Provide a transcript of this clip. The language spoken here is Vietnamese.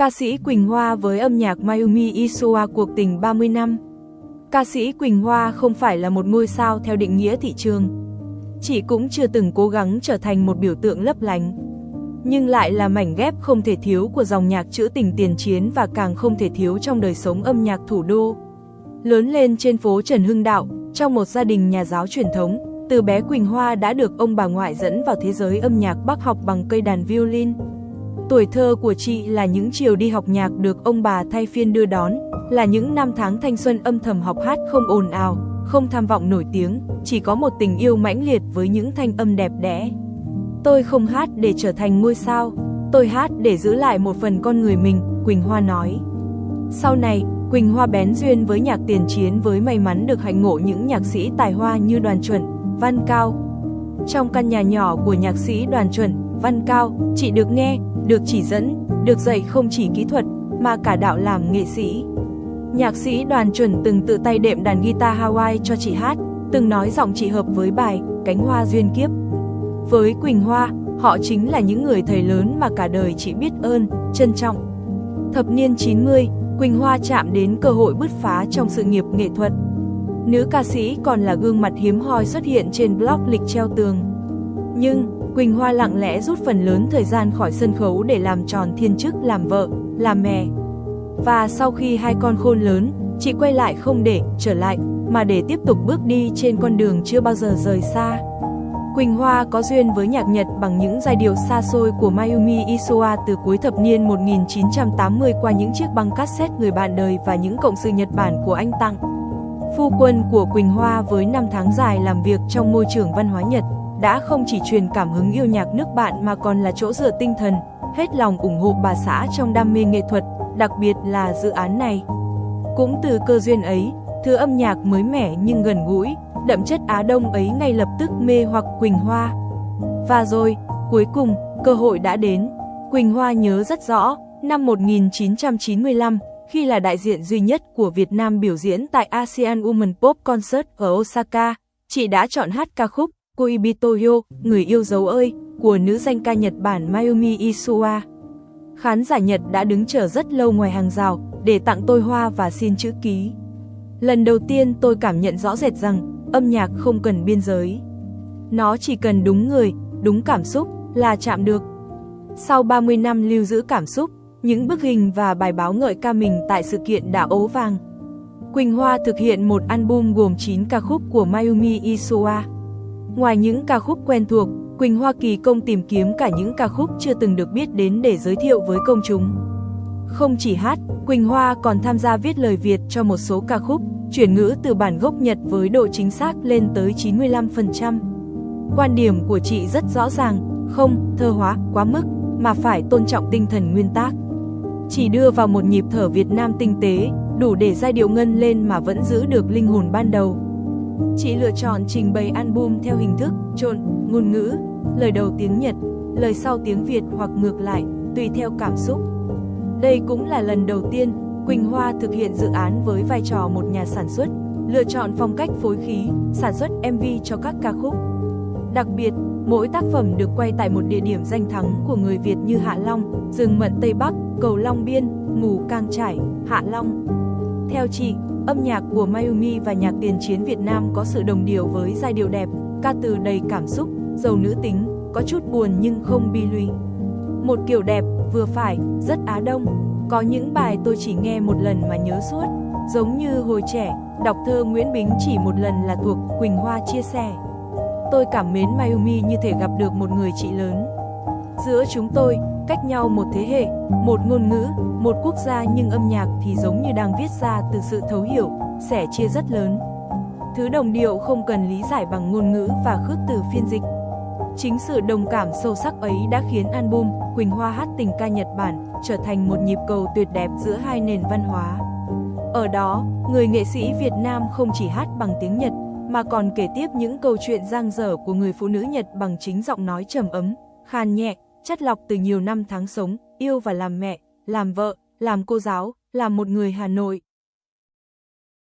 Ca sĩ Quỳnh Hoa với âm nhạc Mayumi Isua cuộc tình 30 năm. Ca sĩ Quỳnh Hoa không phải là một ngôi sao theo định nghĩa thị trường. Chị cũng chưa từng cố gắng trở thành một biểu tượng lấp lánh. Nhưng lại là mảnh ghép không thể thiếu của dòng nhạc trữ tình tiền chiến và càng không thể thiếu trong đời sống âm nhạc thủ đô. Lớn lên trên phố Trần Hưng Đạo, trong một gia đình nhà giáo truyền thống, từ bé Quỳnh Hoa đã được ông bà ngoại dẫn vào thế giới âm nhạc Bắc học bằng cây đàn violin. Tuổi thơ của chị là những chiều đi học nhạc được ông bà thay phiên đưa đón, là những năm tháng thanh xuân âm thầm học hát không ồn ào, không tham vọng nổi tiếng, chỉ có một tình yêu mãnh liệt với những thanh âm đẹp đẽ. Tôi không hát để trở thành ngôi sao, tôi hát để giữ lại một phần con người mình, Quỳnh Hoa nói. Sau này, Quỳnh Hoa bén duyên với nhạc tiền chiến với may mắn được hạnh ngộ những nhạc sĩ tài hoa như Đoàn Chuẩn, Văn Cao. Trong căn nhà nhỏ của nhạc sĩ Đoàn Chuẩn, Văn Cao, chị được nghe, được chỉ dẫn, được dạy không chỉ kỹ thuật, mà cả đạo làm nghệ sĩ. Nhạc sĩ Đoàn Chuẩn từng tự tay đệm đàn guitar Hawaii cho chị hát, từng nói giọng chị hợp với bài Cánh Hoa Duyên Kiếp. Với Quỳnh Hoa, họ chính là những người thầy lớn mà cả đời chị biết ơn, trân trọng. Thập niên 90, Quỳnh Hoa chạm đến cơ hội bứt phá trong sự nghiệp nghệ thuật. Nữ ca sĩ còn là gương mặt hiếm hoi xuất hiện trên blog lịch treo tường. Nhưng, Quỳnh Hoa lặng lẽ rút phần lớn thời gian khỏi sân khấu để làm tròn thiên chức làm vợ, làm mẹ. Và sau khi hai con khôn lớn, chị quay lại không để trở lại, mà để tiếp tục bước đi trên con đường chưa bao giờ rời xa. Quỳnh Hoa có duyên với nhạc Nhật bằng những giai điệu xa xôi của Mayumi Isua từ cuối thập niên 1980 qua những chiếc băng cassette Người bạn đời và những cộng sự Nhật Bản của anh tặng. Phu quân của Quỳnh Hoa với năm tháng dài làm việc trong môi trường văn hóa Nhật đã không chỉ truyền cảm hứng yêu nhạc nước bạn mà còn là chỗ dựa tinh thần, hết lòng ủng hộ bà xã trong đam mê nghệ thuật, đặc biệt là dự án này. Cũng từ cơ duyên ấy, thứ âm nhạc mới mẻ nhưng gần gũi, đậm chất Á Đông ấy ngay lập tức mê hoặc Quỳnh Hoa. Và rồi, cuối cùng, cơ hội đã đến. Quỳnh Hoa nhớ rất rõ, năm 1995, khi là đại diện duy nhất của Việt Nam biểu diễn tại ASEAN Women Pop Concert ở Osaka, chị đã chọn hát ca khúc Koibito-yo, Người yêu dấu ơi, của nữ danh ca Nhật Bản Mayumi Isua. Khán giả Nhật đã đứng chờ rất lâu ngoài hàng rào để tặng tôi hoa và xin chữ ký. Lần đầu tiên tôi cảm nhận rõ rệt rằng âm nhạc không cần biên giới. Nó chỉ cần đúng người, đúng cảm xúc là chạm được. Sau 30 năm lưu giữ cảm xúc, những bức hình và bài báo ngợi ca mình tại sự kiện đã ố vàng. Quỳnh Hoa thực hiện một album gồm 9 ca khúc của Mayumi Isua. Ngoài những ca khúc quen thuộc, Quỳnh Hoa kỳ công tìm kiếm cả những ca khúc chưa từng được biết đến để giới thiệu với công chúng. Không chỉ hát, Quỳnh Hoa còn tham gia viết lời Việt cho một số ca khúc, chuyển ngữ từ bản gốc Nhật với độ chính xác lên tới 95%. Quan điểm của chị rất rõ ràng, không thơ hóa quá mức, mà phải tôn trọng tinh thần nguyên tác. Chỉ đưa vào một nhịp thở Việt Nam tinh tế, đủ để giai điệu ngân lên mà vẫn giữ được linh hồn ban đầu. Chị lựa chọn trình bày album theo hình thức trộn ngôn ngữ, lời đầu tiếng Nhật, lời sau tiếng Việt hoặc ngược lại, tùy theo cảm xúc. Đây cũng là lần đầu tiên Quỳnh Hoa thực hiện dự án với vai trò một nhà sản xuất, lựa chọn phong cách phối khí, sản xuất MV cho các ca khúc. Đặc biệt, mỗi tác phẩm được quay tại một địa điểm danh thắng của người Việt như Hạ Long, Rừng Mận Tây Bắc, Cầu Long Biên, Mù Cang Chải, Hạ Long. Theo chị, âm nhạc của Mayumi và nhạc tiền chiến Việt Nam có sự đồng điệu với giai điệu đẹp, ca từ đầy cảm xúc, giàu nữ tính, có chút buồn nhưng không bi lụy. Một kiểu đẹp, vừa phải, rất Á Đông. Có những bài tôi chỉ nghe một lần mà nhớ suốt, giống như hồi trẻ, đọc thơ Nguyễn Bính chỉ một lần là thuộc, Quỳnh Hoa chia sẻ. Tôi cảm mến Mayumi như thể gặp được một người chị lớn. Giữa chúng tôi, cách nhau một thế hệ, một ngôn ngữ, một quốc gia nhưng âm nhạc thì giống như đang viết ra từ sự thấu hiểu, sẻ chia rất lớn. Thứ đồng điệu không cần lý giải bằng ngôn ngữ và khước từ phiên dịch. Chính sự đồng cảm sâu sắc ấy đã khiến album Quỳnh Hoa hát tình ca Nhật Bản trở thành một nhịp cầu tuyệt đẹp giữa hai nền văn hóa. Ở đó, người nghệ sĩ Việt Nam không chỉ hát bằng tiếng Nhật, mà còn kể tiếp những câu chuyện dang dở của người phụ nữ Nhật bằng chính giọng nói trầm ấm, khan nhẹ, chất lọc từ nhiều năm tháng sống, yêu và làm mẹ, làm vợ, làm cô giáo, làm một người Hà Nội.